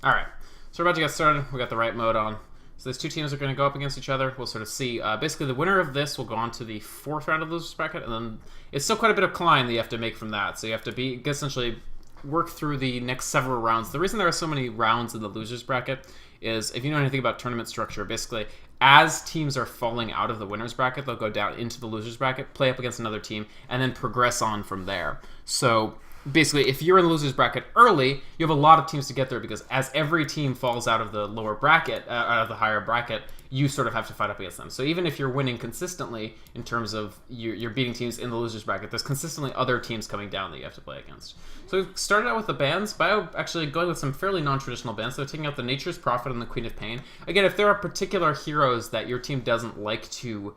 Alright, so we're about to get started. We got the right mode on. So these two teams are going to go up against each other. We'll sort of see, basically the winner of this will go on to the fourth round of the losers bracket, and then it's still quite a bit of climb that you have to make from that. So you have to essentially work through the next several rounds. The reason there are so many rounds in the losers bracket is, if you know anything about tournament structure, basically as teams are falling out of the winners bracket, they'll go down into the losers bracket, play up against another team, and then progress on from there. So basically, if you're in the losers bracket early, you have a lot of teams to get there, because as every team falls out of the lower bracket, out of the higher bracket, you sort of have to fight up against them. So even if you're winning consistently in terms of you're beating teams in the losers bracket, there's consistently other teams coming down that you have to play against. So we've started out with the bans. Bio actually going with some fairly non-traditional bans. They're taking out the Nature's Prophet and the Queen of Pain. Again, if there are particular heroes that your team doesn't like to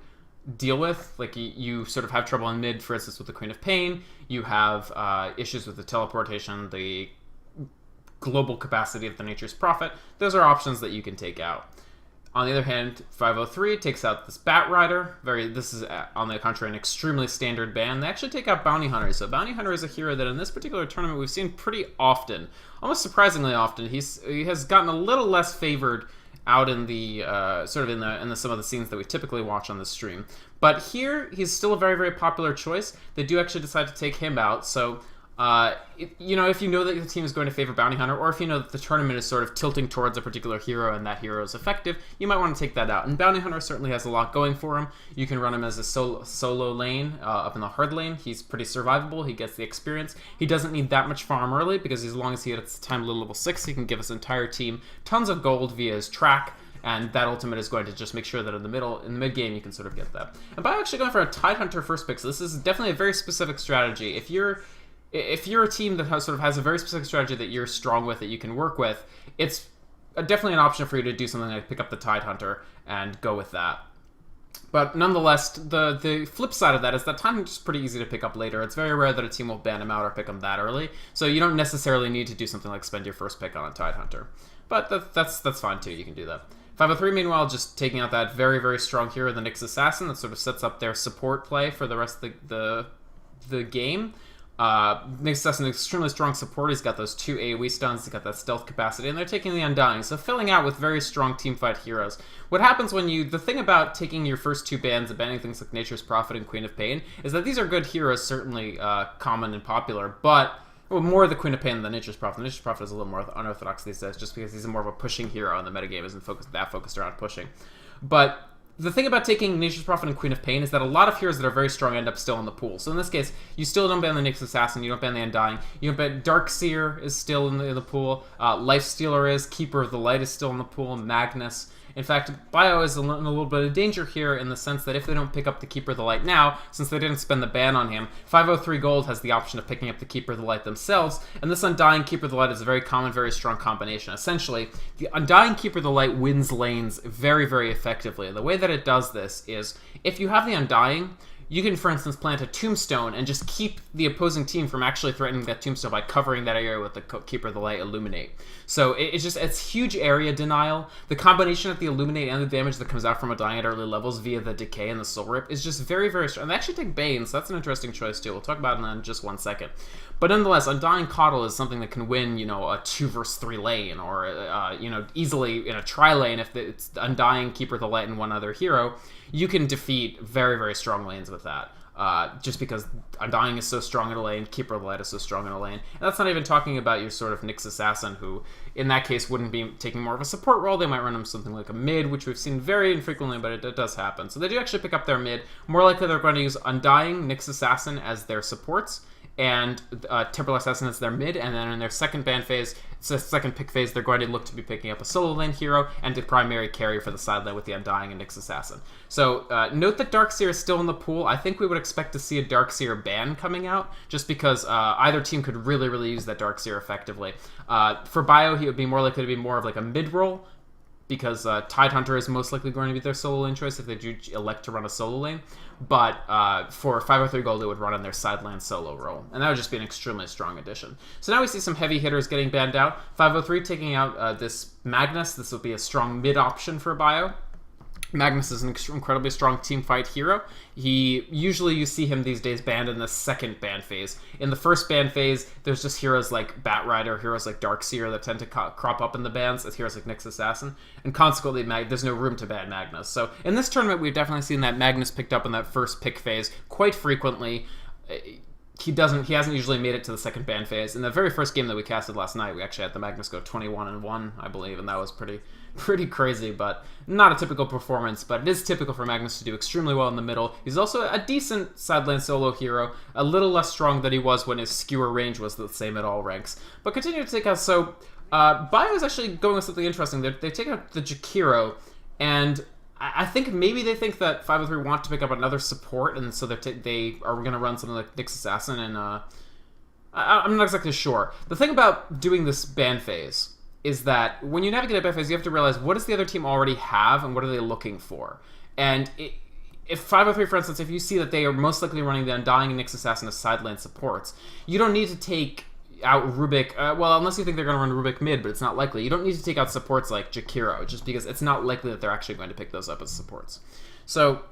deal with, like you sort of have trouble in mid, for instance, with the Queen of Pain, you have issues with the teleportation, the global capacity of the Nature's Prophet, those are options that you can take out. On the other hand, 503 takes out this Bat Rider. This is, on the contrary, an extremely standard ban. They actually take out Bounty Hunter. So Bounty Hunter is a hero that in this particular tournament we've seen pretty often, almost surprisingly often. He has gotten a little less favored out in the sort of in the some of the scenes that we typically watch on the stream. But here, he's still a very, very popular choice. They do actually decide to take him out. So, if you know that the team is going to favor Bounty Hunter, or if you know that the tournament is sort of tilting towards a particular hero and that hero is effective, you might want to take that out. And Bounty Hunter certainly has a lot going for him. You can run him as a solo lane up in the hard lane. He's pretty survivable. He gets the experience. He doesn't need that much farm early, because as long as he hits time level 6, he can give his entire team tons of gold via his track. And that ultimate is going to just make sure that in the mid game, you can sort of get that. And by actually going for a Tide Hunter first pick, so this is definitely a very specific strategy. If you're a team that has a very specific strategy that you're strong with, that you can work with, it's definitely an option for you to do something like pick up the Tide Hunter and go with that. But nonetheless, the flip side of that is that Tide Hunter is pretty easy to pick up later. It's very rare that a team will ban him out or pick him that early, so you don't necessarily need to do something like spend your first pick on a Tide Hunter. But that's fine too, you can do that. 503, meanwhile, just taking out that very, very strong hero, the Nyx Assassin, that sort of sets up their support play for the rest of the game. Nyx Assassin is an extremely strong support. He's got those 2 AoE stuns, he's got that stealth capacity, and they're taking the Undying, so filling out with very strong teamfight heroes. What happens when the thing about taking your first 2 bans and banning things like Nature's Prophet and Queen of Pain, is that these are good heroes, certainly common and popular, but more the Queen of Pain than the Nature's Prophet. The Nature's Prophet is a little more unorthodox these days, just because he's more of a pushing hero, and the metagame isn't focused around pushing. But the thing about taking Nature's Prophet and Queen of Pain is that a lot of heroes that are very strong end up still in the pool. So in this case, you still don't ban the Nyx Assassin, you don't ban the Undying, you don't ban Darkseer is still in the pool, Lifestealer is, Keeper of the Light is still in the pool, Magnus. In fact, Bio is in a little bit of danger here, in the sense that if they don't pick up the Keeper of the Light now, since they didn't spend the ban on him, 503 Gold has the option of picking up the Keeper of the Light themselves, and this Undying Keeper of the Light is a very common, very strong combination. Essentially, the Undying Keeper of the Light wins lanes very, very effectively. And the way that it does this is, if you have the Undying, you can, for instance, plant a Tombstone and just keep the opposing team from actually threatening that Tombstone by covering that area with the Keeper of the Light Illuminate. So it's huge area denial. The combination of the Illuminate and the damage that comes out from Undying at early levels via the Decay and the Soul Rip is just very, very strong. And they actually take Bane, so that's an interesting choice too. We'll talk about it in just 1 second. But nonetheless, Undying Coddle is something that can win, a 2 versus 3 lane, or easily in a tri-lane if it's Undying, Keeper of the Light, and one other hero. You can defeat very, very strong lanes with that. Just because Undying is so strong in a lane, Keeper of the Light is so strong in a lane. And that's not even talking about your sort of Nyx Assassin, who in that case wouldn't be taking more of a support role. They might run him something like a mid, which we've seen very infrequently, but it does happen. So they do actually pick up their mid. More likely they're going to use Undying, Nyx Assassin as their supports, and Temporal Assassin is their mid, and then in their second ban phase, it's the second pick phase, they're going to look to be picking up a solo lane hero and the primary carry for the side lane with the Undying and Nyx Assassin. So note that Darkseer is still in the pool. I think we would expect to see a Darkseer ban coming out, just because either team could really, really use that Darkseer effectively. For Bio, he would be more likely to be more of like a mid-roll, because Tide Hunter is most likely going to be their solo lane choice if they do elect to run a solo lane. But for 503 Gold, they would run on their side lane solo role. And that would just be an extremely strong addition. So now we see some heavy hitters getting banned out. 503 taking out this Magnus. This will be a strong mid option for Bio. Magnus is an incredibly strong team fight hero. Usually you see him these days banned in the second ban phase. In the first ban phase, there's just heroes like Batrider, heroes like Darkseer that tend to crop up in the bans as heroes like Nyx Assassin, and consequently there's no room to ban Magnus. So in this tournament, we've definitely seen that Magnus picked up in that first pick phase quite frequently. He hasn't usually made it to the second ban phase. In the very first game that we casted last night, we actually had the Magnus go 21-1, I believe, and that was pretty crazy, but not a typical performance. But it is typical for Magnus to do extremely well in the middle. He's also a decent sideline solo hero, a little less strong than he was when his skewer range was the same at all ranks. But continue to take out, so Bio is actually going with something interesting. They take out the Jakiro, and I think maybe they think that 503 want to pick up another support, and so they are going to run something like Nyx Assassin, and I'm not exactly sure. The thing about doing this ban phase is that when you navigate a ban phase, you have to realize what does the other team already have, and what are they looking for. And if 503, for instance, if you see that they are most likely running the Undying and Nyx Assassin as sideline supports, you don't need to take out Rubik, well, unless you think they're going to run Rubik mid, but it's not likely. You don't need to take out supports like Jakiro, just because it's not likely that they're actually going to pick those up as supports. So,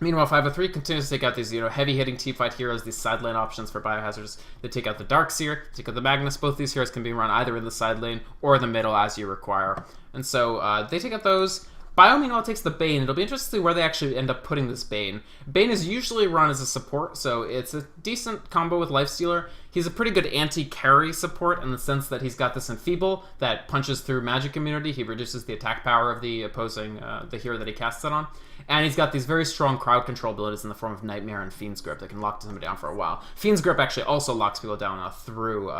meanwhile, 503 continues to take out these, heavy-hitting teamfight heroes, these sideline options for Biohazards. They take out the Darkseer, take out the Magnus. Both these heroes can be run either in the side lane or the middle as you require. And so they take out those. Bio, meanwhile, takes the Bane. It'll be interesting to see where they actually end up putting this Bane. Bane is usually run as a support, so it's a decent combo with Lifestealer. He's a pretty good anti-carry support in the sense that he's got this Enfeeble that punches through magic immunity. He reduces the attack power of the opposing, the hero that he casts it on. And he's got these very strong crowd control abilities in the form of Nightmare and Fiend's Grip that can lock somebody down for a while. Fiend's Grip actually also locks people down through...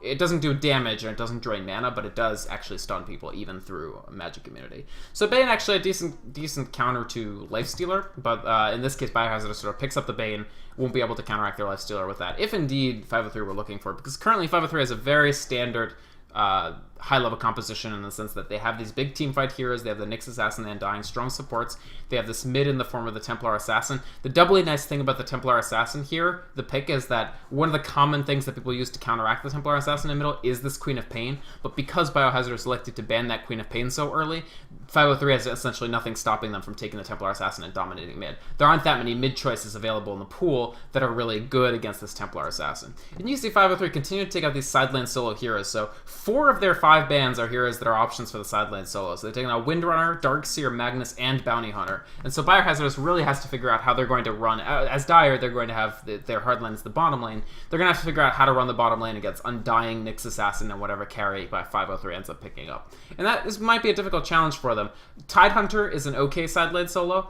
it doesn't do damage and it doesn't drain mana, but it does actually stun people even through magic immunity. So Bane actually a decent counter to Lifestealer, but in this case Biohazard sort of picks up the Bane, won't be able to counteract their Lifestealer with that, if indeed 503 were looking for it, because currently 503 has a very standard high-level composition in the sense that they have these big teamfight heroes, they have the Nyx Assassin and Undying, strong supports, they have this mid in the form of the Templar Assassin. The doubly nice thing about the Templar Assassin here, the pick, is that one of the common things that people use to counteract the Templar Assassin in the middle is this Queen of Pain, but because Biohazard selected to ban that Queen of Pain so early, 503 has essentially nothing stopping them from taking the Templar Assassin and dominating mid. There aren't that many mid choices available in the pool that are really good against this Templar Assassin. And you see 503 continue to take out these sideline solo heroes, so 4 of their 5 bans are heroes that are options for the sideline solos. So they're taking out Windrunner, Darkseer, Magnus, and Bounty Hunter. And so Biohazard really has to figure out how they're going to run. As Dire, they're going to have their hard lane is the bottom lane. They're going to have to figure out how to run the bottom lane against Undying, Nyx Assassin, and whatever carry by 503 ends up picking up. And this might be a difficult challenge for them. Tidehunter is an okay sideline solo.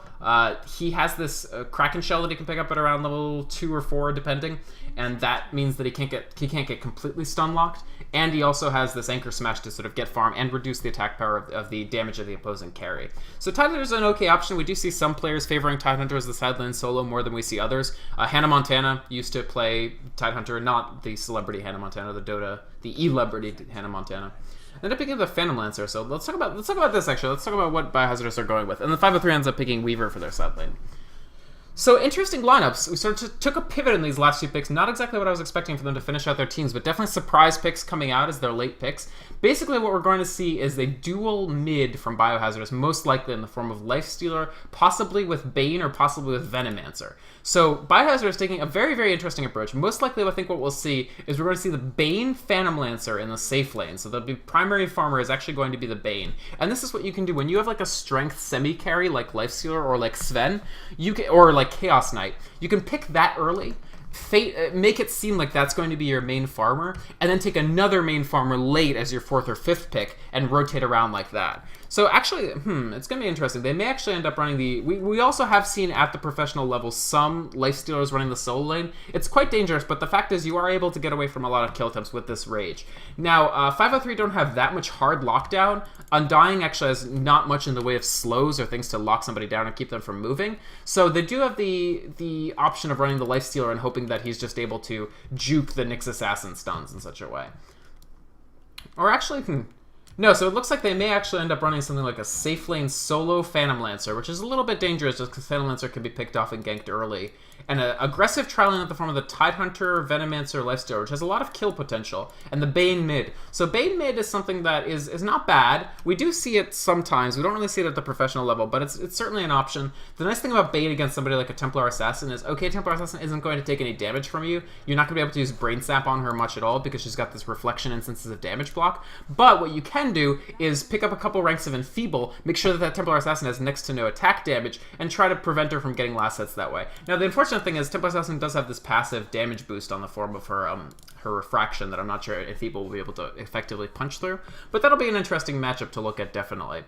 He has this Kraken Shell that he can pick up at around level 2 or 4, depending. And that means that he can't get completely stun locked. And he also has this Anchor Smash to sort of get farm and reduce the attack power of the damage of the opposing carry. So Tidehunter is an okay option. We do see some players favoring Tidehunter as the sideline solo more than we see others. Hannah Montana used to play Tidehunter, not the celebrity Hannah Montana, the E-lebrity Hannah Montana. Ended up picking up the Phantom Lancer, so let's talk about this actually. Let's talk about what Biohazards are going with. And the 503 ends up picking Weaver for their side lane. So, interesting lineups. We sort of took a pivot in these last few picks. Not exactly what I was expecting for them to finish out their teams, but definitely surprise picks coming out as their late picks. Basically, what we're going to see is a dual mid from Biohazards, most likely in the form of Lifestealer, possibly with Bane or possibly with Venomancer. So, Biohazard is taking a very, very interesting approach. Most likely, I think what we'll see is we're going to see the Bane Phantom Lancer in the safe lane. So, the primary farmer is actually going to be the Bane. And this is what you can do. When you have like a strength semi-carry like Lifestealer or like Sven, or like Chaos Knight, you can pick that early, make it seem like that's going to be your main farmer, and then take another main farmer late as your 4th or 5th pick and rotate around like that. So actually, it's going to be interesting. They may actually end up running the... We also have seen at the professional level some Lifestealers running the solo lane. It's quite dangerous, but the fact is you are able to get away from a lot of kill attempts with this Rage. Now, 503 don't have that much hard lockdown. Undying actually has not much in the way of slows or things to lock somebody down and keep them from moving. So they do have the option of running the Lifestealer and hoping that he's just able to juke the Nyx Assassin stuns in such a way. Or actually, No, so it looks like they may actually end up running something like a safe lane solo Phantom Lancer, which is a little bit dangerous just because Phantom Lancer can be picked off and ganked early. And an aggressive Tri-Lane at the form of the Tidehunter, Venomancer, Lifestealer, which has a lot of kill potential, and the Bane mid. So Bane mid is something that is not bad. We do see it sometimes. We don't really see it at the professional level, but it's certainly an option. The nice thing about Bane against somebody like a Templar Assassin is, okay, Templar Assassin isn't going to take any damage from you. You're not going to be able to use Brain Sap on her much at all because she's got this Reflection Instances of damage block. But what you can do is pick up a couple ranks of Enfeeble, make sure that Templar Assassin has next to no attack damage, and try to prevent her from getting last hits that way. Now, the unfortunate thing is Templar Assassin does have this passive damage boost on the form of her her Refraction that I'm not sure Enfeeble will be able to effectively punch through, but that'll be an interesting matchup to look at, definitely.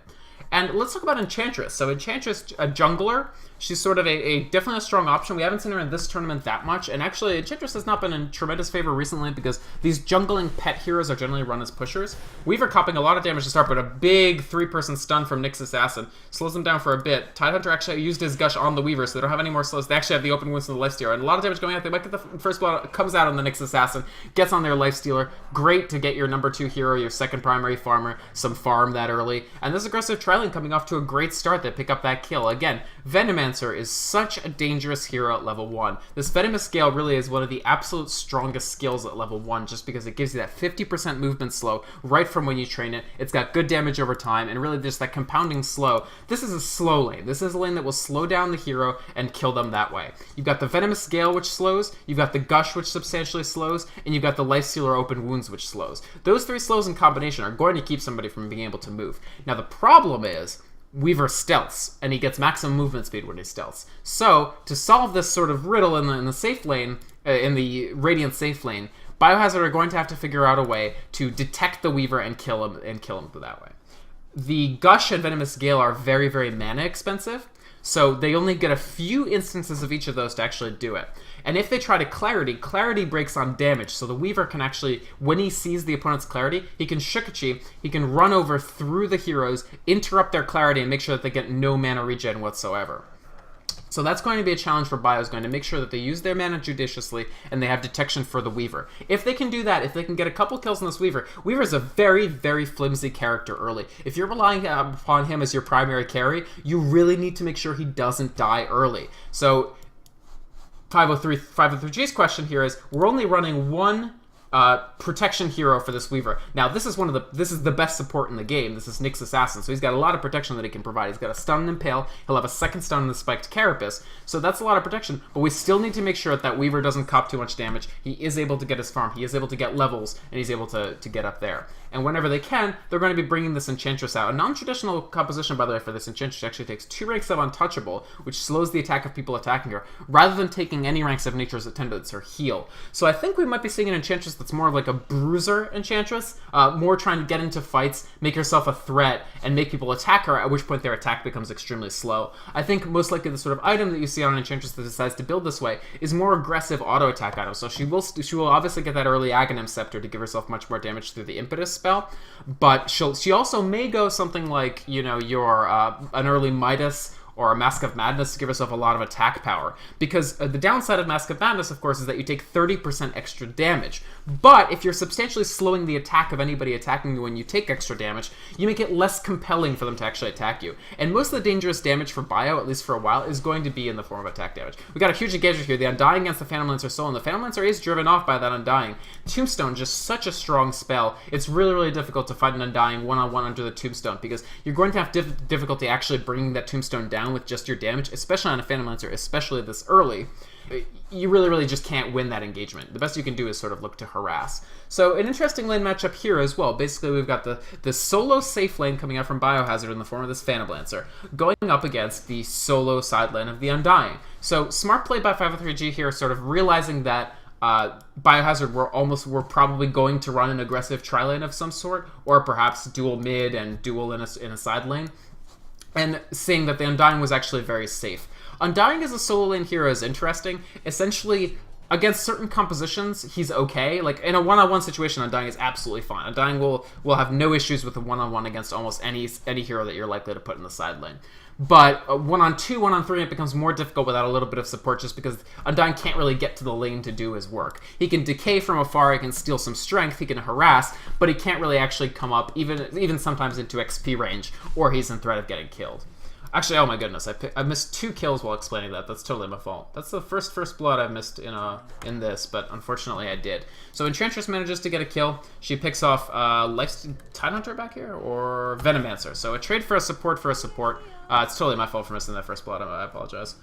And let's talk about Enchantress. So Enchantress, a jungler, she's sort of definitely a strong option. We haven't seen her in this tournament that much, and actually Enchantress has not been in tremendous favor recently because these jungling pet heroes are generally run as pushers. Weaver copping a lot of damage to start, but a big 3-person stun from Nyx Assassin slows them down for a bit. Tidehunter actually used his gush on the Weaver, so they don't have any more slows. They actually have the open wounds from the Lifestealer, and a lot of damage going out. They might get the first blood, comes out on the Nyx Assassin, gets on their Lifestealer. Great to get your number 2 hero, your second primary farmer, some farm that early. And this aggressive Tri-Lane coming off to a great start that pick up that kill. Again, Venomancer is such a dangerous hero at level 1. This Venomous Gale really is one of the absolute strongest skills at level 1 just because it gives you that 50% movement slow right from when you train it. It's got good damage over time and really just that compounding slow. This is a slow lane. This is a lane that will slow down the hero and kill them that way. You've got the Venomous Gale, which slows, you've got the Gush, which substantially slows, and you've got the Lifestealer Open Wounds, which slows. Those 3 slows in combination are going to keep somebody from being able to move. Now the problem is Weaver stealths, and he gets maximum movement speed when he stealths. So, to solve this sort of riddle in the safe lane, in the Radiant safe lane, Biohazard are going to have to figure out a way to detect the Weaver and kill him that way. The Gush and Venomous Gale are very, very mana expensive, so they only get a few instances of each of those to actually do it. And if they try to Clarity breaks on damage, so the Weaver can actually, when he sees the opponent's Clarity, he can Shukachi, he can run over through the heroes, interrupt their Clarity, and make sure that they get no mana regen whatsoever. So that's going to be a challenge for Bio, is going to make sure that they use their mana judiciously and they have detection for the Weaver. If they can do that, if they can get a couple kills on this Weaver, Weaver is a very, very flimsy character early. If you're relying upon him as your primary carry, you really need to make sure he doesn't die early. So 503G's question here is, we're only running one protection hero for this Weaver. Now, this is the best support in the game. This is Nyx Assassin, so he's got a lot of protection that he can provide. He's got a stun and impale. He'll have a second stun in the spiked Carapace, so that's a lot of protection. But we still need to make sure that Weaver doesn't cop too much damage. He is able to get his farm. He is able to get levels, and he's able to get up there. And whenever they can, they're going to be bringing this Enchantress out. A non-traditional composition, by the way, for this Enchantress actually takes 2 ranks of Untouchable, which slows the attack of people attacking her, rather than taking any ranks of Nature's Attendants or Heal. So I think we might be seeing an Enchantress that's more of like a bruiser Enchantress, more trying to get into fights, make herself a threat, and make people attack her, at which point their attack becomes extremely slow. I think most likely the sort of item that you see on an Enchantress that decides to build this way is more aggressive auto-attack item. So she will obviously get that early Aghanim Scepter to give herself much more damage through the Impetus spell, but she also may go something like, you know, your an early Midas or a Mask of Madness to give yourself a lot of attack power. Because the downside of Mask of Madness, of course, is that you take 30% extra damage. But if you're substantially slowing the attack of anybody attacking you when you take extra damage, you make it less compelling for them to actually attack you. And most of the dangerous damage for Bio, at least for a while, is going to be in the form of attack damage. We got a huge engagement here. The Undying against the Phantom Lancer Soul, and the Phantom Lancer is driven off by that Undying. Tombstone, just such a strong spell. It's really, really difficult to fight an Undying one-on-one under the Tombstone, because you're going to have difficulty actually bringing that Tombstone down with just your damage, especially on a Phantom Lancer, especially this early. You really, really just can't win that engagement. The best you can do is sort of look to harass. So an interesting lane matchup here as well. Basically, we've got the solo safe lane coming out from Biohazard in the form of this Phantom Lancer, going up against the solo side lane of the Undying. So smart play by 503G here, sort of realizing that Biohazard were probably going to run an aggressive tri-lane of some sort, or perhaps dual mid and dual in a side lane, and seeing that the Undying was actually very safe. Undying as a solo lane hero is interesting. Essentially, against certain compositions, he's okay. Like, in a one-on-one situation, Undying is absolutely fine. Undying will have no issues with a one-on-one against almost any hero that you're likely to put in the side lane. But one-on-2, one-on-3, it becomes more difficult without a little bit of support just because Undying can't really get to the lane to do his work. He can decay from afar, he can steal some strength, he can harass, but he can't really actually come up, even sometimes into XP range, or he's in threat of getting killed. Actually, oh my goodness, I missed 2 kills while explaining that. That's totally my fault. That's the first blood I've missed in this, but unfortunately I did. So Enchantress manages to get a kill. She picks off Tidehunter back here, or Venomancer. So a trade for a support. It's totally my fault for missing that first blood. I apologize.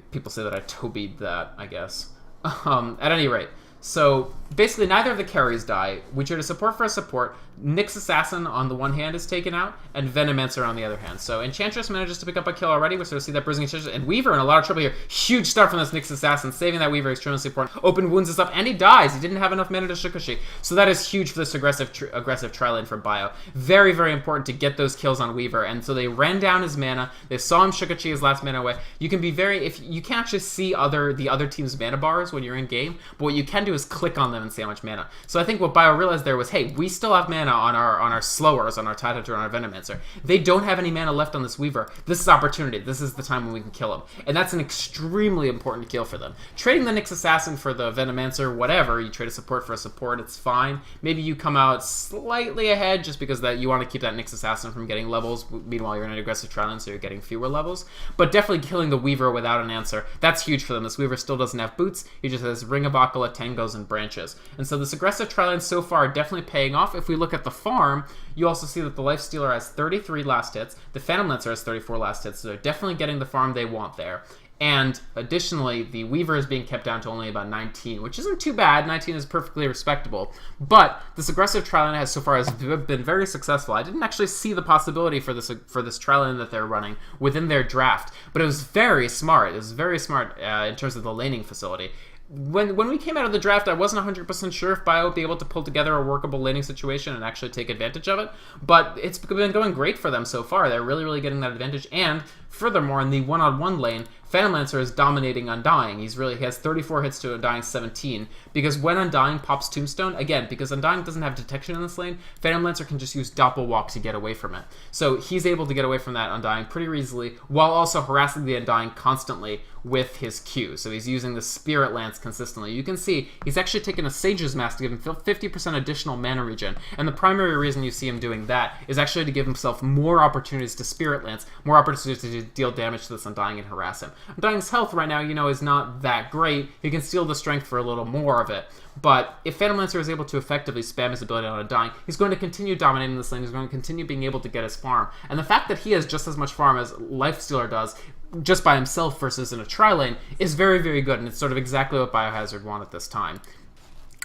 People say that I Tobied that, I guess. At any rate, so basically neither of the carries die. We trade a support for a support. Nyx Assassin on the one hand is taken out, and Venomancer on the other hand. So Enchantress manages to pick up a kill already. We sort of see that bruising Enchantress, and Weaver in a lot of trouble here. Huge start from this Nyx Assassin, saving that Weaver extremely important. Open wounds us up, and he dies. He didn't have enough mana to Shukashi. So that is huge for this aggressive tri-lane from Bio. Very, very important to get those kills on Weaver, and so they ran down his mana. They saw him Shukachi his last mana away. You can be if you can't actually see the other team's mana bars when you're in game, but what you can do is click on them and see how much mana. So I think what Bio realized there was, hey, we still have mana on our slowers, on our Tidehunter, on our Venomancer. They don't have any mana left on this Weaver. This is opportunity. This is the time when we can kill him. And that's an extremely important kill for them. Trading the Nyx Assassin for the Venomancer, whatever, you trade a support for a support, it's fine. Maybe you come out slightly ahead just because that you want to keep that Nyx Assassin from getting levels. Meanwhile, you're in an aggressive tri-lane, so you're getting fewer levels. But definitely killing the Weaver without an answer, that's huge for them. This Weaver still doesn't have boots. He just has Ring of Akala, Tangos, and Branches. And so this aggressive tri-lane so far definitely paying off. If we look at the farm, you also see that the Lifestealer has 33 last hits, the Phantom Lancer has 34 last hits, so they're definitely getting the farm they want there. And additionally, the Weaver is being kept down to only about 19, which isn't too bad. 19 is perfectly respectable. But this aggressive tri-lane has so far been very successful. I didn't actually see the possibility for this tri-lane that they're running within their draft, but it was very smart. It was very smart in terms of the laning facility. When we came out of the draft, I wasn't 100% sure if Bio would be able to pull together a workable laning situation and actually take advantage of it, but it's been going great for them so far. They're really, really getting that advantage, and furthermore, in the one-on-one lane, Phantom Lancer is dominating Undying. He has 34 hits to Undying's 17, because when Undying pops Tombstone, again, because Undying doesn't have detection in this lane, Phantom Lancer can just use Doppelwalk to get away from it. So he's able to get away from that Undying pretty easily, while also harassing the Undying constantly with his Q. So he's using the Spirit Lance consistently. You can see he's actually taken a Sage's Mask to give him 50% additional mana regen, and the primary reason you see him doing that is actually to give himself more opportunities to Spirit Lance, more opportunities to deal damage to this Undying and harass him. Undying's health right now, is not that great. He can steal the strength for a little more of it. But if Phantom Lancer is able to effectively spam his ability on Undying, he's going to continue dominating this lane. He's going to continue being able to get his farm. And the fact that he has just as much farm as Lifestealer does, just by himself versus in a tri-lane, is very, very good. And it's sort of exactly what Biohazard want at this time.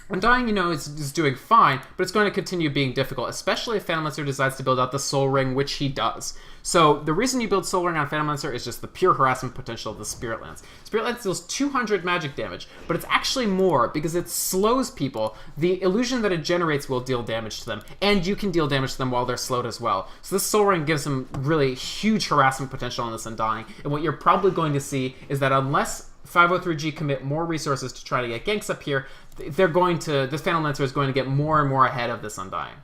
Undying, is doing fine, but it's going to continue being difficult, especially if Phantom Lancer decides to build out the Soul Ring, which he does. So the reason you build Soul Ring on Phantom Lancer is just the pure harassment potential of the Spirit Lance. Spirit Lance deals 200 magic damage, but it's actually more because it slows people. The illusion that it generates will deal damage to them, and you can deal damage to them while they're slowed as well. So this Soul Ring gives them really huge harassment potential on this Undying, and what you're probably going to see is that unless 503G commit more resources to try to get ganks up here, this Phantom Lancer is going to get more and more ahead of this Undying.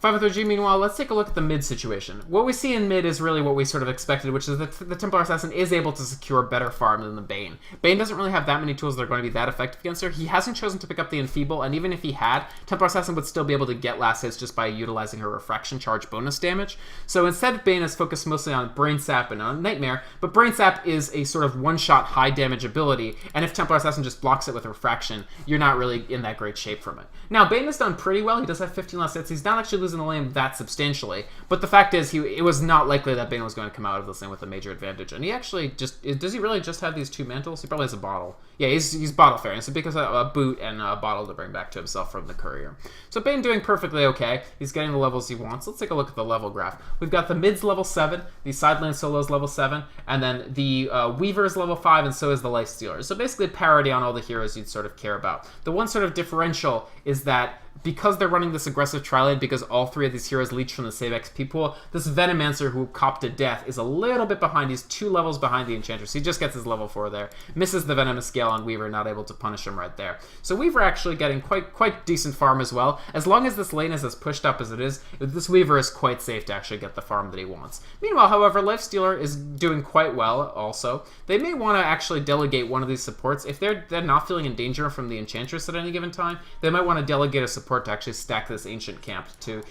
503G, meanwhile, let's take a look at the mid situation. What we see in mid is really what we sort of expected, which is that the Templar Assassin is able to secure better farm than the Bane. Bane doesn't really have that many tools that are going to be that effective against her. He hasn't chosen to pick up the Enfeeble, and even if he had, Templar Assassin would still be able to get last hits just by utilizing her Refraction Charge bonus damage. So instead, Bane is focused mostly on Brain Sap and on Nightmare, but Brain Sap is a sort of one-shot high damage ability, and if Templar Assassin just blocks it with Refraction, you're not really in that great shape from it. Now, Bane has done pretty well. He does have 15 last hits. He's not actually losing the lane that substantially, but the fact is it was not likely that Bane was going to come out of this lane with a major advantage, and he actually does he really just have these 2 mantles? He probably has a bottle. Yeah, he's bottle faring, so because of a boot and a bottle to bring back to himself from the courier. So Bane doing perfectly okay. He's getting the levels he wants. Let's take a look at the level graph. We've got the mids level 7, the side lane solos level 7, and then the Weaver's level 5, and so is the Lifestealer. So basically parity on all the heroes you'd sort of care about. The one sort of differential is that because they're running this aggressive tri-lane, because all 3 of these heroes leech from the same XP pool, this Venomancer who copped to death is a little bit behind. He's 2 levels behind the Enchantress. He just gets his level 4 there. Misses the Venomous Scale on Weaver, not able to punish him right there. So Weaver actually getting quite decent farm as well. As long as this lane is as pushed up as it is, this Weaver is quite safe to actually get the farm that he wants. Meanwhile, however, Lifestealer is doing quite well also. They may want to actually delegate one of these supports. If they're not feeling in danger from the Enchantress at any given time, they might want to delegate a support to actually stack this Ancient Camp to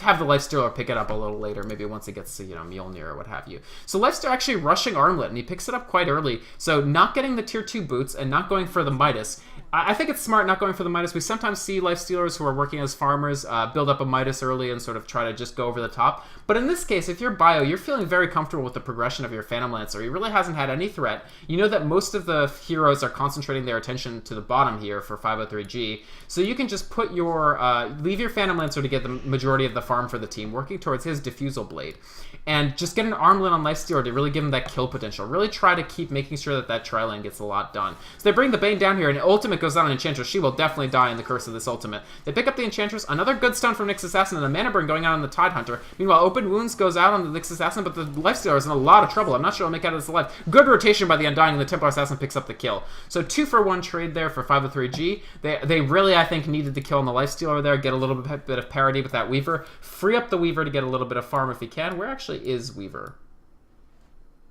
have the Lifestealer pick it up a little later, maybe once it gets to, Mjolnir or what have you. So Lifestealer actually rushing Armlet, and he picks it up quite early. So not getting the tier 2 boots and not going for the Midas. I think it's smart not going for the Midas. We sometimes see Lifestealers who are working as farmers build up a Midas early and sort of try to just go over the top. But in this case, if you're Bio, you're feeling very comfortable with the progression of your Phantom Lancer. He really hasn't had any threat. You know that most of the heroes are concentrating their attention to the bottom here for 503G. So you can just put your, leave your Phantom Lancer to get the majority of the farm for the team, working towards his Diffusal Blade. And just get an Armlet on Lifestealer to really give him that kill potential. Really try to keep making sure that tri-lane gets a lot done. So they bring the Bane down here, and ultimate goes down on Enchantress. She will definitely die in the curse of this ultimate. They pick up the Enchantress, another good stun from Nyx Assassin, and a Mana Burn going out on the Tidehunter. Meanwhile, Open Wounds goes out on the Nyx Assassin, but the Lifestealer is in a lot of trouble. I'm not sure he'll make out of this alive. Good rotation by the Undying, and the Templar Assassin picks up the kill. So 2-for-1 trade there for 503G. They really, I think, needed the kill on the Lifestealer there, get a little bit of parity with that Weaver. Free up the Weaver to get a little bit of farm if he can. Where actually is Weaver?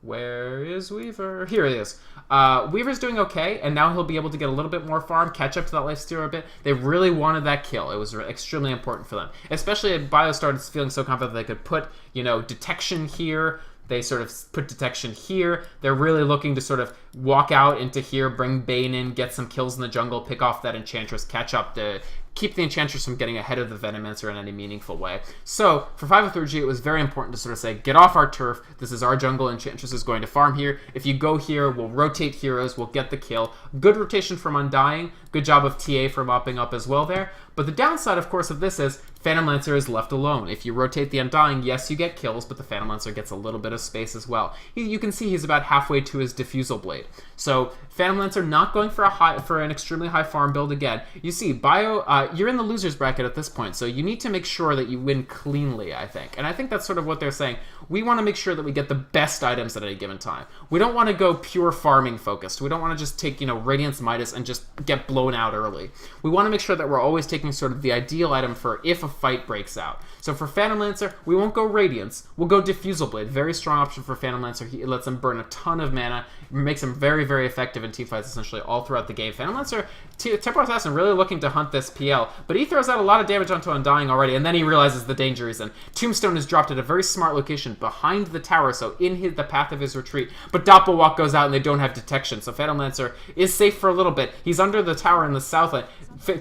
Where is Weaver? Here he is. Weaver's doing okay, and now he'll be able to get a little bit more farm, catch up to that Lifestealer a bit. They really wanted that kill. It was extremely important for them. Especially if Bio started feeling so confident they could put, detection here. They sort of put detection here. They're really looking to sort of walk out into here, bring Bane in, get some kills in the jungle, pick off that Enchantress, catch up to keep the Enchantress from getting ahead of the Venomancer in any meaningful way. So, for 503G, it was very important to sort of say, get off our turf, this is our jungle, Enchantress is going to farm here. If you go here, we'll rotate heroes, we'll get the kill. Good rotation from Undying, good job of TA for mopping up as well there. But the downside, of course, of this is Phantom Lancer is left alone. If you rotate the Undying, yes, you get kills, but the Phantom Lancer gets a little bit of space as well. You can see he's about halfway to his Diffusal Blade. So, Phantom Lancer not going for an extremely high farm build again. You see, Bio, you're in the loser's bracket at this point, so you need to make sure that you win cleanly, I think. And I think that's sort of what they're saying. We want to make sure that we get the best items at any given time. We don't want to go pure farming focused. We don't want to just take, Radiance Midas and just get blown out early. We want to make sure that we're always taking sort of the ideal item for if a fight breaks out. So for Phantom Lancer, we won't go Radiance. We'll go Diffusal Blade. Very strong option for Phantom Lancer. It lets him burn a ton of mana, makes him very, very effective in teamfights essentially all throughout the game. Phantom Lancer, Templar Assassin really looking to hunt this PL, but he throws out a lot of damage onto Undying already, and then he realizes the danger he's in. Tombstone is dropped at a very smart location behind the tower, so in the path of his retreat, but Doppelwalk goes out and they don't have detection, so Phantom Lancer is safe for a little bit. He's under the tower in the south lane.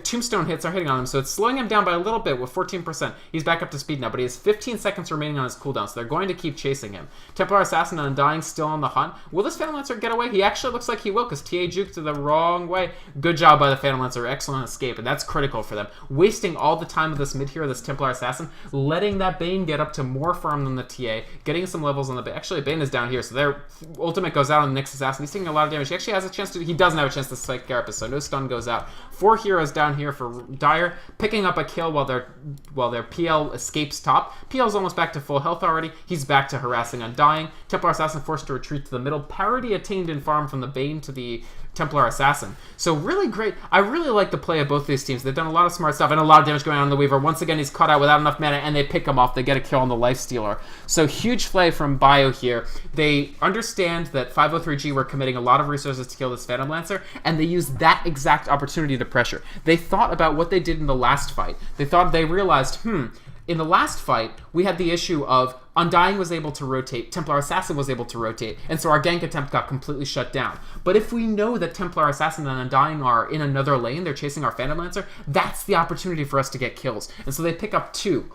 Tombstone hits are hitting on him, so it's slowing him down by a little bit with 14%. He's back up to speed now, but he has 15 seconds remaining on his cooldown, so they're going to keep chasing him. Templar Assassin and Undying still on the hunt. Will this Phantom Lancer get away? He actually looks like he will, because TA juked to the wrong way. Good job by the Phantom Lancer. Excellent escape, and that's critical for them. Wasting all the time of this mid hero, this Templar Assassin, letting that Bane get up to more farm than the TA, getting some levels on the Bane. Actually, Bane is down here, so their ultimate goes out on the Nyx Assassin. He's taking a lot of damage. He actually has a chance to... He doesn't have a chance to spike Carapace, so no stun goes out. 4 heroes down here for Dire, picking up a kill while their PL escapes top. PL's almost back to full health already. He's back to harassing Undying. Templar Assassin forced to retreat to the middle. Parity attained in farm from the Bane to the Templar Assassin. So really great. I really like the play of both these teams. They've done a lot of smart stuff and a lot of damage going on in the Weaver. Once again, he's caught out without enough mana, and they pick him off. They get a kill on the Lifestealer. So huge play from Bio here. They understand that 503G were committing a lot of resources to kill this Phantom Lancer, and they used that exact opportunity to pressure. They thought about what they did in the last fight. They realized, in the last fight, we had the issue of Undying was able to rotate, Templar Assassin was able to rotate, and so our gank attempt got completely shut down. But if we know that Templar Assassin and Undying are in another lane, they're chasing our Phantom Lancer, that's the opportunity for us to get kills. And so they pick up 2.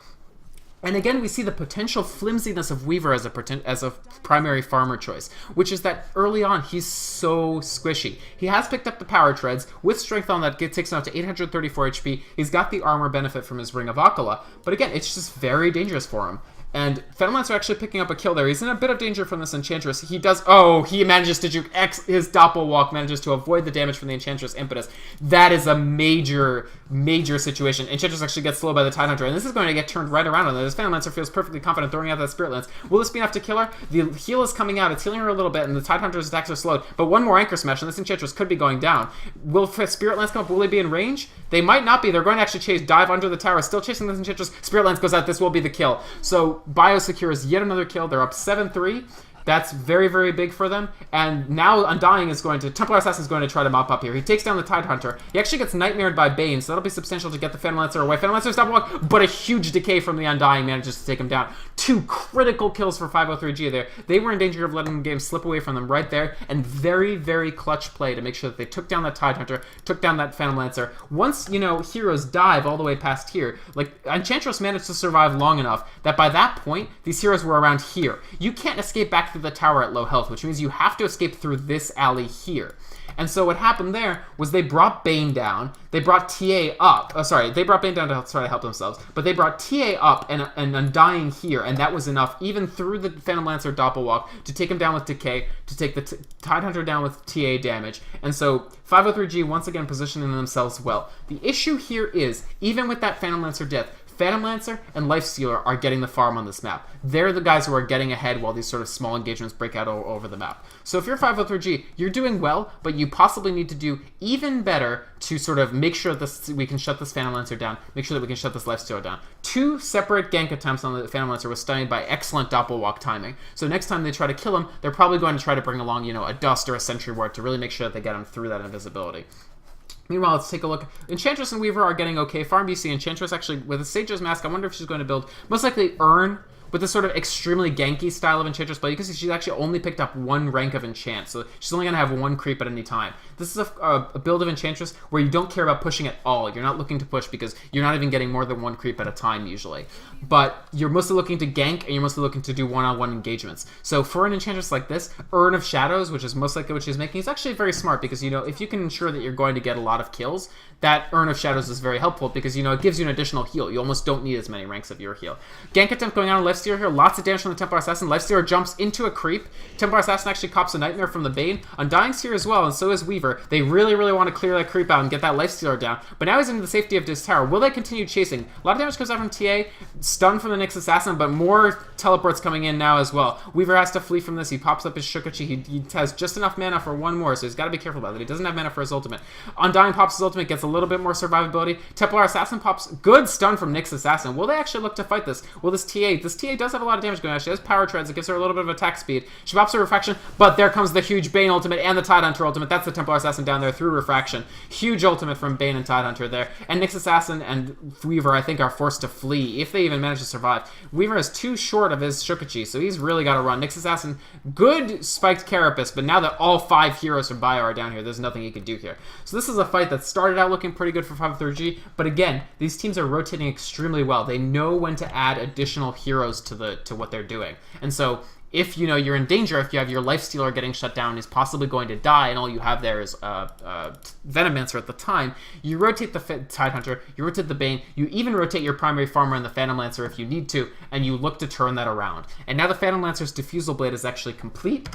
And again, we see the potential flimsiness of Weaver as a primary farmer choice, which is that early on, he's so squishy. He has picked up the power treads with strength on that takes him out to 834 HP. He's got the armor benefit from his Ring of Akala, but again, it's just very dangerous for him. And Fenlancer actually picking up a kill there. He's in a bit of danger from this Enchantress. He does... Oh, he manages to juke his Doppelwalk, manages to avoid the damage from the Enchantress Impetus. That is a major, major situation. Enchantress actually gets slowed by the Tidehunter, and this is going to get turned right around on this. Fenlancer feels perfectly confident throwing out that Spirit Lance. Will this be enough to kill her? The heal is coming out. It's healing her a little bit, and the Tidehunter's attacks are slowed. But one more Anchor Smash, and this Enchantress could be going down. Will Spirit Lance come up? Will they be in range? They might not be. They're going to actually dive under the tower. Still chasing this Enchantress. Spirit Lance goes out. This will be the kill. So Bio secures yet another kill. They're up 7-3. That's very, very big for them. And now Undying is going to... Templar Assassin is going to try to mop up here. He takes down the Tidehunter. He actually gets Nightmared by Bane, so that'll be substantial to get the Fenlancer away. Fenlancer's double walk, but a huge decay from the Undying manages to take him down. 2 critical kills for 503G there. They were in danger of letting the game slip away from them right there, and very, very clutch play to make sure that they took down that Tidehunter, took down that Fenlancer. Once, you know, heroes dive all the way past here, like, Enchantress managed to survive long enough that by that point, these heroes were around here. You can't escape back through the tower at low health, which means you have to escape through this alley here. And so what happened there was they brought Bane down, they brought TA up, they brought Bane down to try to help themselves, but they brought TA up and Undying here, and that was enough, even through the Phantom Lancer Doppelwalk, to take him down with Decay, to take the Tidehunter down with TA damage, and so 503G once again positioning themselves well. The issue here is, even with that Phantom Lancer death, Phantom Lancer and Lifestealer are getting the farm on this map. They're the guys who are getting ahead while these sort of small engagements break out all over the map. So if you're 503G, you're doing well, but you possibly need to do even better to sort of make sure we can shut this Phantom Lancer down, make sure that we can shut this Lifestealer down. 2 separate gank attempts on the Phantom Lancer was stymied by excellent Doppelwalk timing. So next time they try to kill him, they're probably going to try to bring along, you know, a Dust or a Sentry Ward to really make sure that they get him through that invisibility. Meanwhile, let's take a look. Enchantress and Weaver are getting okay. Farm BC, Enchantress actually, with a Sage's Mask, I wonder if she's going to build, most likely Urn, with this sort of extremely ganky style of Enchantress play. You can see she's actually only picked up 1 rank of Enchant, so she's only going to have 1 creep at any time. This is a build of Enchantress where you don't care about pushing at all. You're not looking to push because you're not even getting more than 1 creep at a time usually. But you're mostly looking to gank, and you're mostly looking to do one-on-one engagements. So for an Enchantress like this, Urn of Shadows, which is most likely what she's making, is actually very smart because, you know, if you can ensure that you're going to get a lot of kills, that Urn of Shadows is very helpful because, you know, it gives you an additional heal. You almost don't need as many ranks of your heal. Gank attempt going on Lifestealer here. Lots of damage from the Templar Assassin. Lifestealer jumps into a creep. Templar Assassin actually cops a Nightmare from the Bane. Undying's here as well, and so is Weaver. They really, really want to clear that creep out and get that Lifestealer down. But now he's into the safety of this tower. Will they continue chasing? A lot of damage comes out from TA. Stun from the Nyx Assassin, but more teleports coming in now as well. Weaver has to flee from this. He pops up his Shukachi. He has just enough mana for 1 more, so he's got to be careful about it. He doesn't have mana for his ultimate. Undying pops his ultimate, gets a little bit more survivability. Templar Assassin pops good stun from Nyx Assassin. Will they actually look to fight this? Will this TA does have a lot of damage going on. She has power treads. It gives her a little bit of attack speed. She pops her refraction, but there comes the huge Bane ultimate and the Tidehunter ultimate. That's the Templar Assassin down there through refraction. Huge ultimate from Bane and Tidehunter there. And Nyx Assassin and Weaver, I think, are forced to flee if they even manage to survive. Weaver is too short of his Shukachi, so he's really got to run. Nyx Assassin, good spiked Carapace, but now that all 5 heroes from Bio are down here, there's nothing he can do here. So this is a fight that started out looking pretty good for 503G, but again, these teams are rotating extremely well. They know when to add additional heroes to what they're doing. And so if, you know, you're in danger, if you have your Lifestealer getting shut down, is possibly going to die, and all you have there is Venomancer at the time, you rotate the Tidehunter, you rotate the Bane, you even rotate your primary farmer and the Phantom Lancer if you need to, and you look to turn that around. And now the Phantom Lancer's Diffusal Blade is actually complete.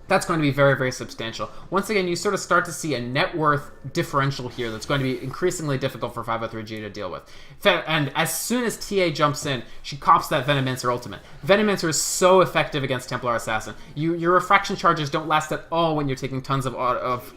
That's going to be very, very substantial. Once again, you sort of start to see a net worth differential here that's going to be increasingly difficult for 503G to deal with. And as soon as TA jumps in, she cops that Venomancer ultimate. Venomancer is so effective against Templar Assassin. Your refraction charges don't last at all when you're taking tons of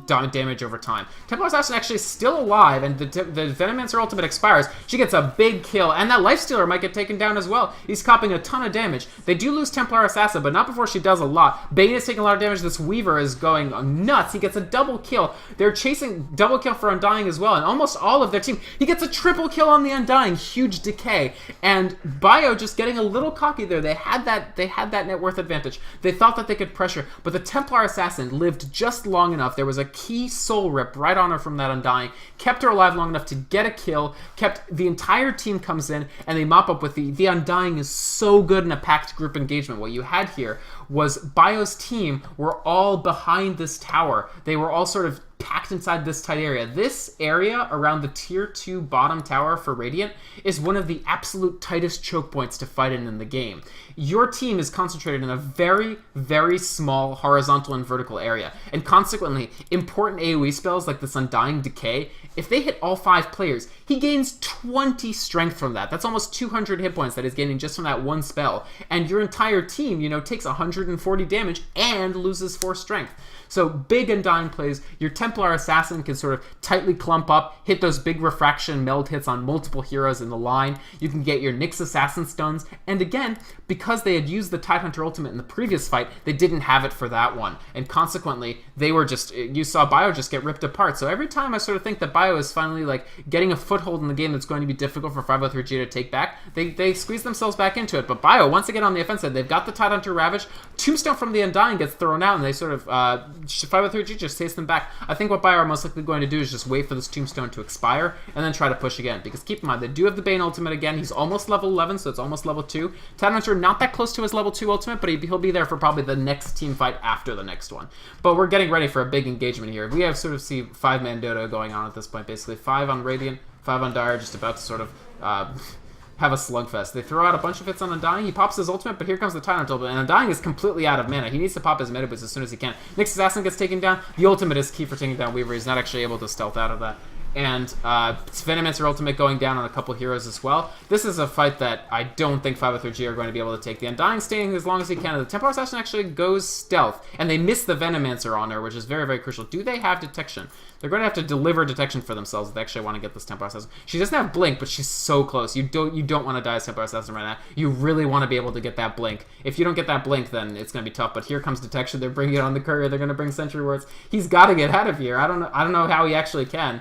damage over time. Templar Assassin actually is still alive, and the Venomancer ultimate expires. She gets a big kill, and that Lifestealer might get taken down as well. He's copping a ton of damage. They do lose Templar Assassin, but not before she does a lot. Bane is taking a lot of damage. This Weaver is going nuts. He gets a double kill. They're chasing double kill for Undying as well, and almost all of their team. He gets a triple kill on the Undying. Huge decay. And Bio just getting a little cocky there. They had that net worth advantage. They thought that they could pressure, but the Templar Assassin lived just long enough. There was a key soul rip right on her from that Undying, kept her alive long enough to get a kill, kept the entire team comes in, and they mop up with the Undying is so good in a packed group engagement. What you had here was Bio's team were all behind this tower. They were all sort of packed inside this tight area. This area around the tier 2 bottom tower for Radiant is one of the absolute tightest choke points to fight in the game. Your team is concentrated in a very, very small horizontal and vertical area, and consequently, important AoE spells like this Undying Decay, if they hit all 5 players, he gains 20 strength from that. That's almost 200 hit points that he's gaining just from that one spell, and your entire team, you know, takes 140 damage and loses 4 strength. So big Undying plays, your Templar Assassin can sort of tightly clump up, hit those big refraction meld hits on multiple heroes in the line. You can get your Nyx Assassin stuns, and again, because they had used the Tidehunter ultimate in the previous fight, they didn't have it for that one, and consequently, they were just, you saw Bio just get ripped apart. So every time I sort of think that Bio is finally like getting a foothold in the game that's going to be difficult for 503G to take back, they squeeze themselves back into it. But Bio, once again on the offensive, they've got the Tidehunter Ravage, Tombstone from the Undying gets thrown out, and they sort of 503G just takes them back. I think what Bio are most likely going to do is just wait for this Tombstone to expire and then try to push again, because keep in mind, they do have the Bane ultimate again. He's almost level 11, so it's almost level 2. Tidehunter not that close to his level 2 ultimate, but he'll be there for probably the next team fight after the next one. But we're getting ready for a big engagement here. We have sort of see 5-man dodo going on at this point, basically 5 on Radiant, 5 on Dire, just about to sort of have a slugfest. They throw out a bunch of hits on Undying. He pops his ultimate, but here comes the Tidehunter ultimate, and Undying is completely out of mana. He needs to pop his meta boost as soon as he can. Nyx Assassin gets taken down. The ultimate is key for taking down Weaver. He's not actually able to stealth out of that. And Venomancer ultimate going down on a couple heroes as well. This is a fight that I don't think 503G are going to be able to take. The Undying staying as long as he can. The Templar Assassin actually goes stealth, and they miss the Venomancer on her, which is very, very crucial. Do they have detection? They're going to have to deliver detection for themselves if they actually want to get this Templar Assassin. She doesn't have blink, but she's so close. You don't want to die as Templar Assassin right now. You really want to be able to get that blink. If you don't get that blink, then it's going to be tough. But here comes detection. They're bringing it on the courier. They're going to bring Sentry Wards. He's got to get out of here. I don't know how he actually can.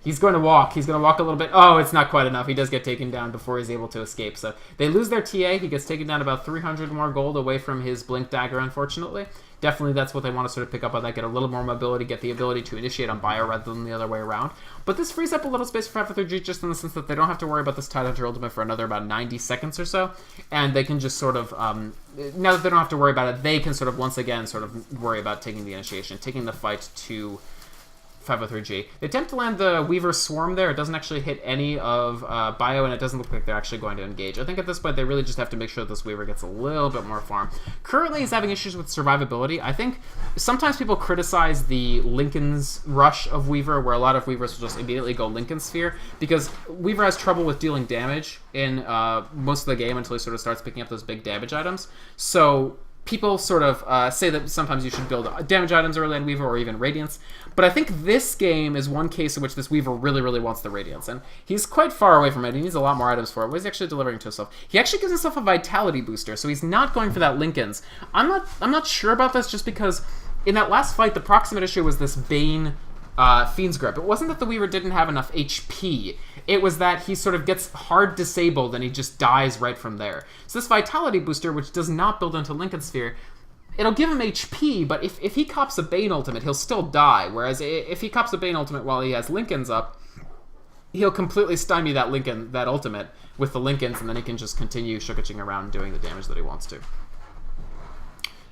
He's going to walk. He's going to walk a little bit. Oh, it's not quite enough. He does get taken down before he's able to escape. So they lose their TA. He gets taken down about 300 more gold away from his Blink Dagger, unfortunately. Definitely that's what they want to sort of pick up on that, get a little more mobility, get the ability to initiate on Bio rather than the other way around. But this frees up a little space for 503G just in the sense that they don't have to worry about this Tidehunter ultimate for another about 90 seconds or so. And they can just sort of, now that they don't have to worry about it, they can sort of once again sort of worry about taking the initiation, taking the fight to 503G. They attempt to land the Weaver Swarm there. It doesn't actually hit any of Bio, and it doesn't look like they're actually going to engage. I think at this point, they really just have to make sure that this Weaver gets a little bit more farm. Currently, he's having issues with survivability. I think sometimes people criticize the Lincoln's rush of Weaver, where a lot of Weavers will just immediately go Lincoln Sphere, because Weaver has trouble with dealing damage in most of the game until he sort of starts picking up those big damage items. So people sort of say that sometimes you should build damage items early on Weaver or even Radiance. But I think this game is one case in which this Weaver really, really wants the Radiance. And he's quite far away from it. He needs a lot more items for it. What is he actually delivering to himself? He actually gives himself a Vitality booster, so he's not going for that Lincoln's. I'm not sure about this just because in that last fight, the proximate issue was this Bane Fiend's Grip. It wasn't that the Weaver didn't have enough HP. It was that he sort of gets hard disabled and he just dies right from there. So this Vitality booster, which does not build into Lincoln Sphere, it'll give him HP, but if he cops a Bane ultimate, he'll still die. Whereas if he cops a Bane ultimate while he has Lincolns up, he'll completely stymie that ultimate with the Lincolns, and then he can just continue shookaching around doing the damage that he wants to.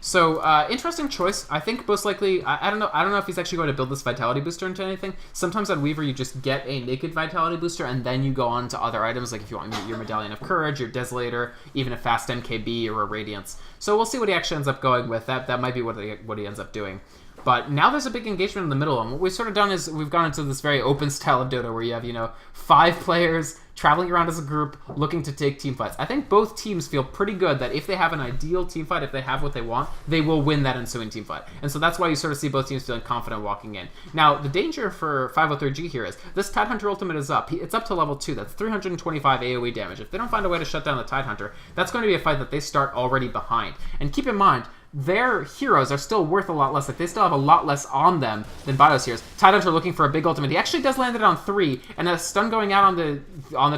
So, interesting choice. I think most likely, I don't know if he's actually going to build this Vitality booster into anything. Sometimes on Weaver, you just get a naked Vitality booster, and then you go on to other items, like if you want your Medallion of Courage, your Desolator, even a Fast MKB, or a Radiance. So we'll see what he actually ends up going with. That might be what he ends up doing. But now there's a big engagement in the middle, and what we've sort of done is we've gone into this very open style of Dota where you have, 5 players traveling around as a group looking to take team fights. I think both teams feel pretty good that if they have an ideal team fight, if they have what they want, they will win that ensuing team fight. And so that's why you sort of see both teams feeling confident walking in. Now, the danger for 503G here is this Tidehunter ultimate is up. It's up to level 2. That's 325 AoE damage. If they don't find a way to shut down the Tidehunter, that's going to be a fight that they start already behind. And keep in mind, their heroes are still worth a lot less. Like, they still have a lot less on them than Bio's heroes. Tidehunter looking for a big ultimate. He actually does land it on 3, and a stun going out on the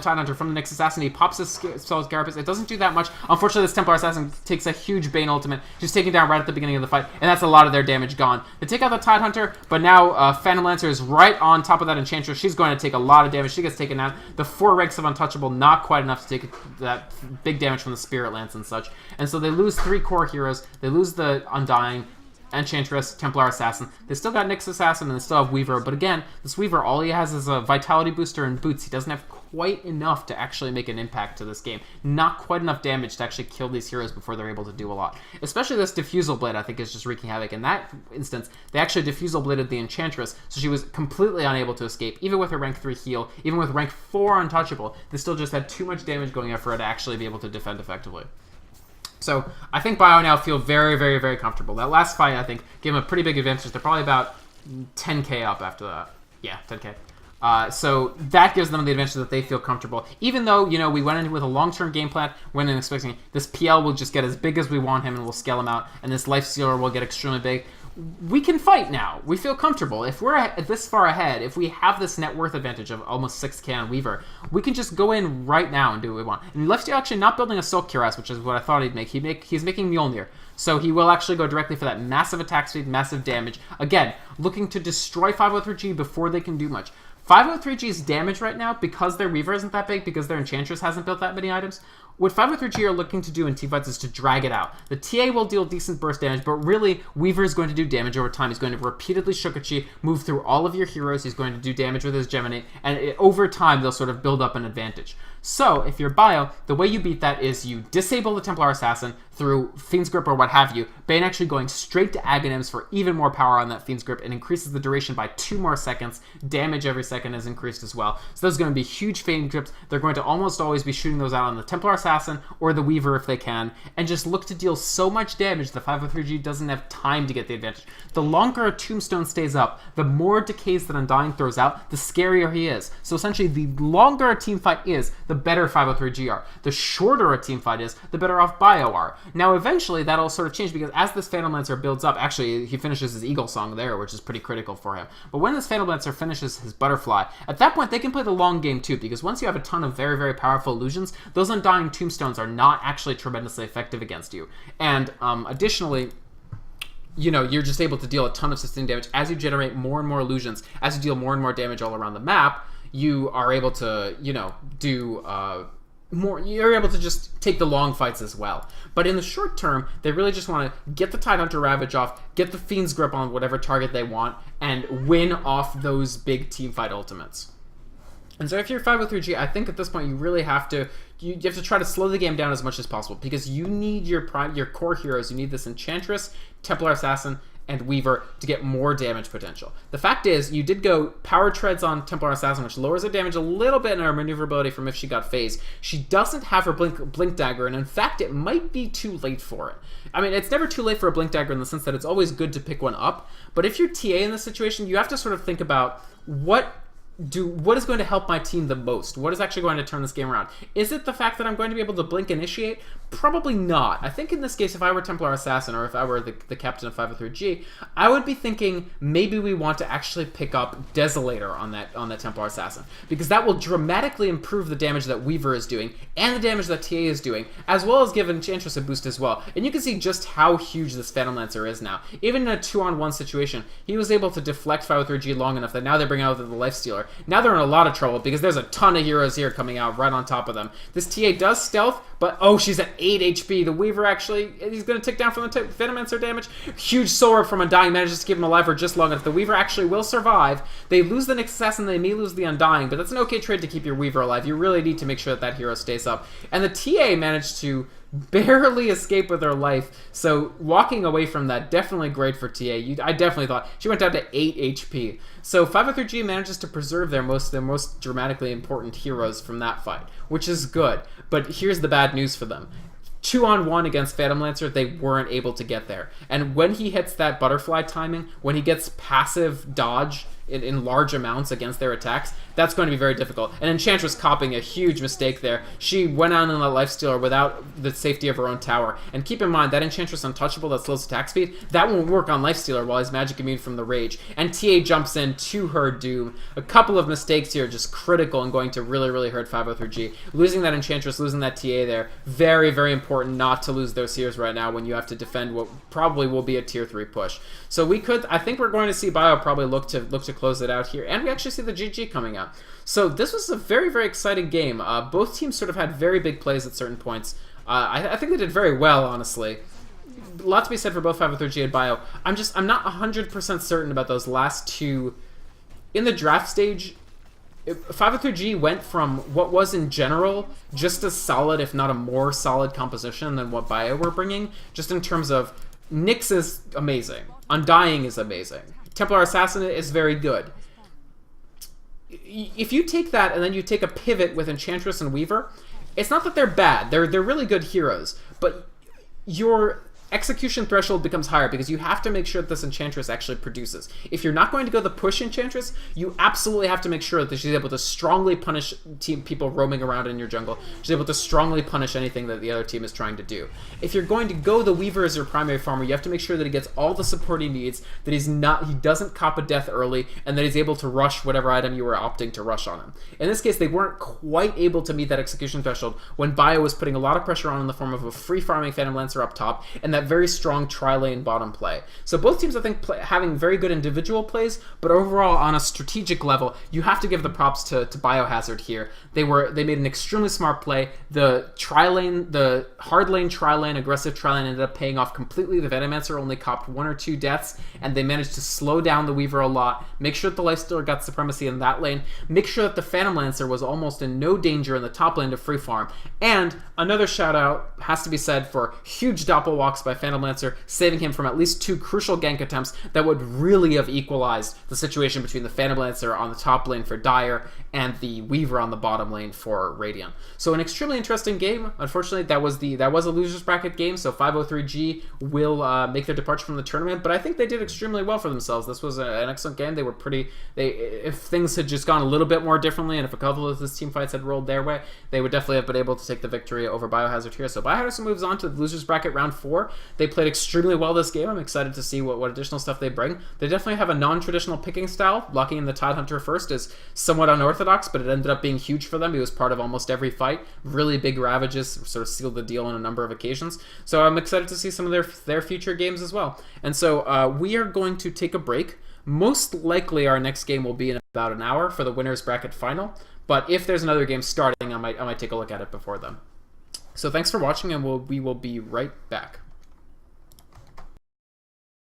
Tidehunter from the Nyx Assassin. He pops his spell with Carapace. It doesn't do that much. Unfortunately, this Templar Assassin takes a huge Bane ultimate, just taken down right at the beginning of the fight, and that's a lot of their damage gone. They take out the Tidehunter, but now Phantom Lancer is right on top of that Enchantress. She's going to take a lot of damage. She gets taken out. The 4 ranks of Untouchable, not quite enough to take that big damage from the Spirit Lance and such. And so they lose 3 core heroes. They lose lose the Undying, Enchantress, Templar Assassin. They still got Nyx Assassin and they still have Weaver, but again, this Weaver, all he has is a Vitality Booster and Boots. He doesn't have quite enough to actually make an impact to this game. Not quite enough damage to actually kill these heroes before they're able to do a lot. Especially this Diffusal Blade, I think, is just wreaking havoc. In that instance, they actually Diffusal Bladed the Enchantress, so she was completely unable to escape. Even with her rank 3 heal, even with rank 4 Untouchable, they still just had too much damage going out for her to actually be able to defend effectively. So I think Bio now feel very, very, very comfortable. That last fight, I think, gave them a pretty big advantage. They're probably about 10k up after that. Yeah, 10k. So that gives them the advantage that they feel comfortable. Even though, you know, we went in with a long-term game plan, went in expecting this PL will just get as big as we want him and we'll scale him out, and this Lifestealer will get extremely big. We can fight now. We feel comfortable. If we're this far ahead, if we have this net worth advantage of almost 6k on Weaver, we can just go in right now and do what we want. And Lifestealer actually not building a Silk Cuirass, which is what I thought he'd make. He's making Mjolnir. So he will actually go directly for that massive attack speed, massive damage. Again, looking to destroy 503G before they can do much. 503G's damage right now, because their Weaver isn't that big, because their Enchantress hasn't built that many items, what 503G are looking to do in teamfights is to drag it out. The TA will deal decent burst damage, but really, Weaver is going to do damage over time. He's going to repeatedly Shukachi, move through all of your heroes, he's going to do damage with his Gemini, and over time, they'll sort of build up an advantage. So, if you're Bio, the way you beat that is you disable the Templar Assassin through Fiend's Grip or what have you, Bane actually going straight to Aghanims for even more power on that Fiend's Grip. It increases the duration by 2 more seconds. Damage every second is increased as well. So those are going to be huge Fiend Grips. They're going to almost always be shooting those out on the Templar Assassin or the Weaver if they can, and just look to deal so much damage that 503G doesn't have time to get the advantage. The longer a Tombstone stays up, the more decays that Undying throws out, the scarier he is. So essentially, the longer a team fight is, the better 503G are. The shorter a team fight is, the better off Bio are. Now, eventually, that'll sort of change, because as this Phantom Lancer builds up, actually, he finishes his Eagle Song there, which is pretty critical for him. But when this Phantom Lancer finishes his Butterfly, at that point, they can play the long game too, because once you have a ton of very, very powerful illusions, those Undying Tombstones are not actually tremendously effective against you. And additionally, you know, you're just able to deal a ton of sustained damage. As you generate more and more illusions, as you deal more and more damage all around the map, you are able to, you know, do more. You're able to just take the long fights as well. But in the short term, they really just want to get the Tidehunter Ravage off, get the Fiend's Grip on whatever target they want, and win off those big teamfight ultimates. And so if you're 503G, I think at this point you really have to try to slow the game down as much as possible, because you need your core heroes. You need this Enchantress, Templar Assassin, and Weaver to get more damage potential. The fact is, you did go Power Treads on Templar Assassin, which lowers her damage a little bit in her maneuverability from if she got phased. She doesn't have her Blink Dagger, and in fact, it might be too late for it. I mean, it's never too late for a Blink Dagger in the sense that it's always good to pick one up, but if you're TA in this situation, you have to sort of think about what is going to help my team the most? What is actually going to turn this game around? Is it the fact that I'm going to be able to Blink Initiate? Probably not. I think in this case, if I were Templar Assassin, or if I were the captain of 503G, I would be thinking maybe we want to actually pick up Desolator on that Templar Assassin, because that will dramatically improve the damage that Weaver is doing, and the damage that TA is doing, as well as give Enchantress a boost as well. And you can see just how huge this Phantom Lancer is now. Even in a 2-on-1 situation, he was able to deflect 503G long enough that now they're bringing out the Lifestealer. Now they're in a lot of trouble, because there's a ton of heroes here coming out right on top of them. This TA does stealth, but oh, she's at 8 HP. The Weaver actually, he's going to tick down from the Phantom Lancer damage. Huge Soul Orb from Undying manages to keep him alive for just long enough. The Weaver actually will survive. They lose the Nyx Assassin, they may lose the Undying, but that's an okay trade to keep your Weaver alive. You really need to make sure that that hero stays up. And the TA managed to barely escape with her life, so walking away from that, definitely great for TA. I definitely thought she went down to 8 HP. So 503G manages to preserve their most dramatically important heroes from that fight, which is good. But here's the bad news for them. 2-on-1 against Phantom Lancer, they weren't able to get there. And when he hits that butterfly timing, when he gets passive dodge in large amounts against their attacks, that's going to be very difficult. And Enchantress copying a huge mistake there. She went out on that Lifestealer without the safety of her own tower. And keep in mind, that Enchantress Untouchable that slows attack speed, that won't work on Lifestealer while he's magic immune from the Rage. And TA jumps in to her doom. A couple of mistakes here just critical and going to really, really hurt 503G. Losing that Enchantress, losing that TA there, very, very important not to lose those heroes right now when you have to defend what probably will be a tier 3 push. So I think we're going to see Bio probably look to close it out here, and we actually see the GG coming out. So this was a very, very exciting game. Both teams sort of had very big plays at certain points. I think they did very well, honestly. a lot to be said for both 503G and Bio. I'm not 100% certain about those last two. In the draft stage, 503G went from what was in general just as solid, if not a more solid composition than what Bio were bringing, just in terms of Nyx is amazing, Undying is amazing, Templar Assassin is very good. If you take that and then you take a pivot with Enchantress and Weaver, it's not that they're bad, they're really good heroes, but your execution threshold becomes higher because you have to make sure that this Enchantress actually produces. If you're not going to go the push Enchantress, you absolutely have to make sure that she's able to strongly punish people roaming around in your jungle. She's able to strongly punish anything that the other team is trying to do. If you're going to go the Weaver as your primary farmer, you have to make sure that he gets all the support he needs, that he doesn't cop a death early, and that he's able to rush whatever item you were opting to rush on him. In this case, they weren't quite able to meet that execution threshold when Bio was putting a lot of pressure on in the form of a free farming Phantom Lancer up top, and that very strong tri-lane bottom play. So both teams, I think, having very good individual plays, but overall, on a strategic level, you have to give the props to Biohazard here. They made an extremely smart play. The tri-lane, the hard lane tri-lane, aggressive tri-lane ended up paying off completely. The Venomancer only copped 1 or 2 deaths, and they managed to slow down the Weaver a lot, make sure that the Lifestealer got supremacy in that lane, make sure that the Phantom Lancer was almost in no danger in the top lane to free farm, and another shout out has to be said for huge doppel walks by Phantom Lancer, saving him from at least 2 crucial gank attempts that would really have equalized the situation between the Phantom Lancer on the top lane for Dire and the Weaver on the bottom lane for Radiant. So an extremely interesting game. Unfortunately, that was a losers bracket game, so 503G will make their departure from the tournament, but I think they did extremely well for themselves. This was an excellent game. They were if things had just gone a little bit more differently, and if a couple of these team fights had rolled their way, they would definitely have been able to take the victory over Biohazard here. So Biohazard moves on to the losers bracket round 4. They played extremely well this game. I'm excited to see what additional stuff they bring. They definitely have a non-traditional picking style. Locking in the Tidehunter first is somewhat unorthodox, but it ended up being huge for them. He was part of almost every fight. Really big ravages sort of sealed the deal on a number of occasions. So I'm excited to see some of their future games as well. And so we are going to take a break. Most likely our next game will be in about an hour for the winners bracket final. But if there's another game starting, I might take a look at it before then. So thanks for watching, and we will be right back.